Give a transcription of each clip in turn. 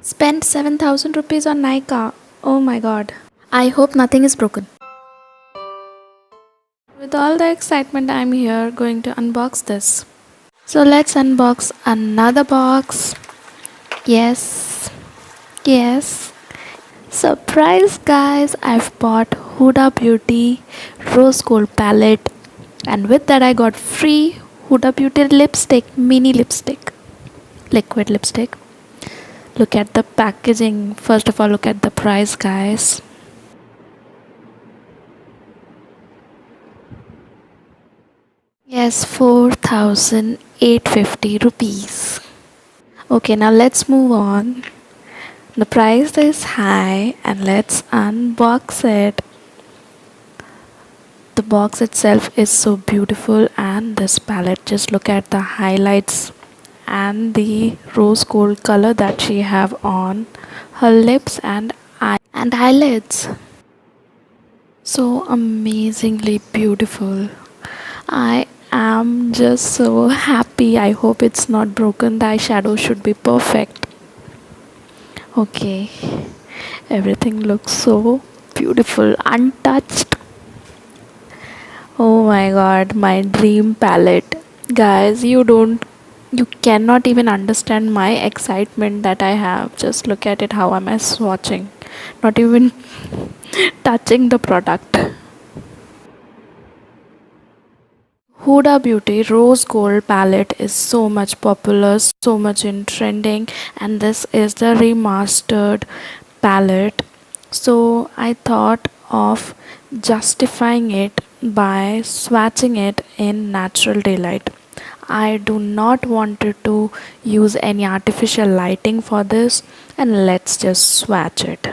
Spent 7,000 rupees on Nykaa. Oh my god. I hope nothing is broken. With all the excitement, I'm here going to unbox this. So let's unbox another box. Yes, yes. Surprise guys, I've bought Huda Beauty Rose Gold Palette, and with that I got free Huda Beauty lipstick, mini lipstick, liquid lipstick. Look at the packaging. First of all, look at the price guys. Yes, 4,850 rupees. Okay, now let's move on. The price is high and let's unbox it. The box itself is so beautiful, and this palette, just look at the highlights and the rose gold color that she have on her lips and eyelids. So amazingly beautiful. I am just so happy. I hope it's not broken. The eyeshadow should be perfect. Okay, everything looks so beautiful, untouched. Oh my god, my dream palette. Guys, you cannot even understand my excitement that I have. Just look at it, how am I swatching? Not even touching the product. Huda Beauty Rose Gold palette is so much popular, so much in trending, and this is the remastered palette. So I thought of justifying it by swatching it in natural daylight. I do not want to use any artificial lighting for this, and let's just swatch it.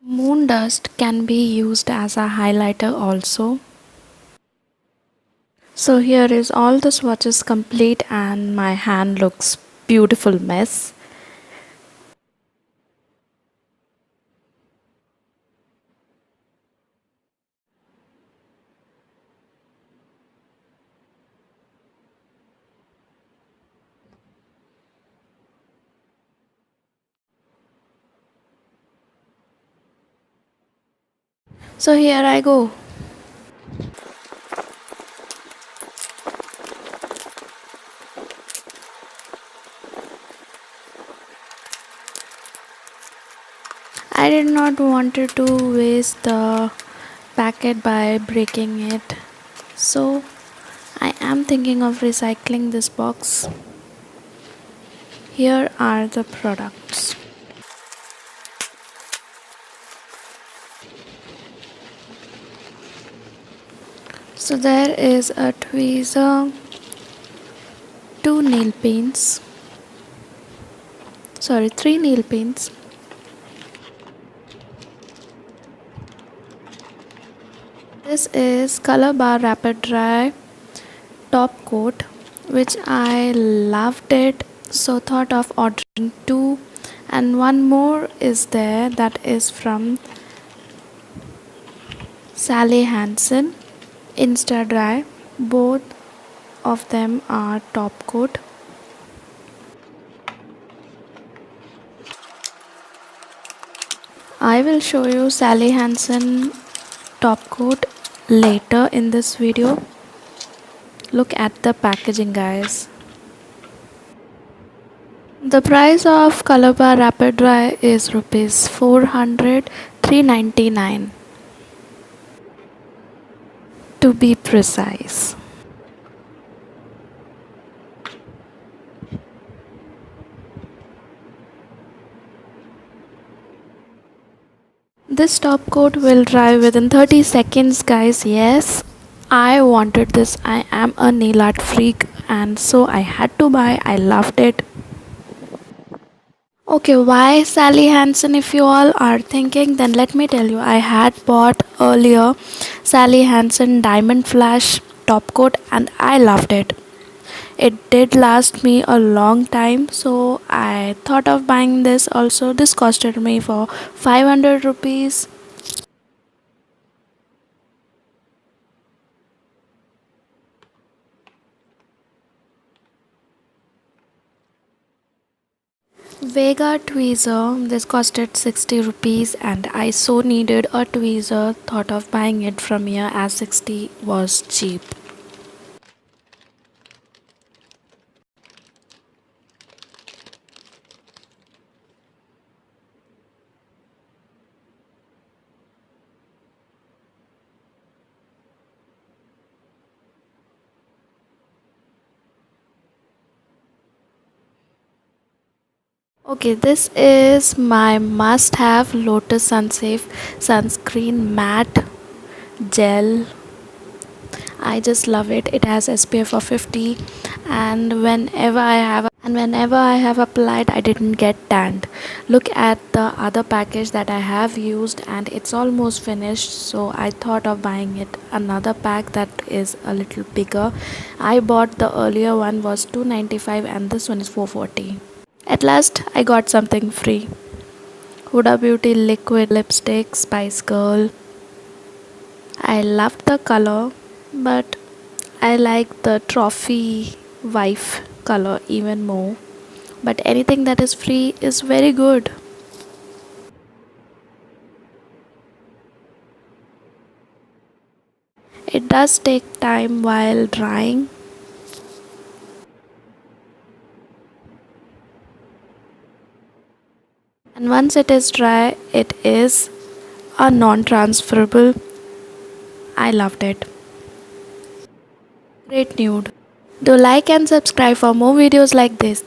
Moon dust can be used as a highlighter also. So here is all the swatches complete and my hand looks beautiful mess. So here I go. I did not wanted to waste the packet by breaking it. So I am thinking of recycling this box. Here are the products. So there is a tweezer, 3 nail paints. This is COLORBAR Rapid Dry top coat, which I loved it, so thought of ordering 2, and one more is there, that is from Salley HANSEN Insta Dry. Both of them are top coat. I will show you Salley HANSEN top coat later in this video. Look at the packaging, guys. The price of COLORBAR Rapid Dry is rupees 400, 399 to be precise. This top coat will dry within 30 seconds, guys. Yes, I wanted this. I am a nail art freak and so I had to buy. I loved it. Okay, why Salley HANSEN? If you all are thinking, then let me tell you. I had bought earlier Salley HANSEN Diamond Flash top coat and I loved it. It did last me a long time, so I thought of buying this also. This costed me for 500 rupees. VEGA tweezer, this costed 60 rupees and I so needed a tweezer, thought of buying it from here as 60 was cheap. Okay, this is my must have Lotus Sunsafe sunscreen matte gel. I just love it. It has SPF of 50 and whenever I have applied, I didn't get tanned. Look at the other package that I have used and it's almost finished, so I thought of buying it another pack that is a little bigger. I bought the earlier one was 295 and this one is 440. At last I got something free. Huda Beauty liquid lipstick Spice Girl. I loved the color, but I like the trophy wife color even more. But anything that is free is very good. It does take time while drying. And once it is dry, it is a non-transferable. I loved it. Great nude. Do like and subscribe for more videos like this.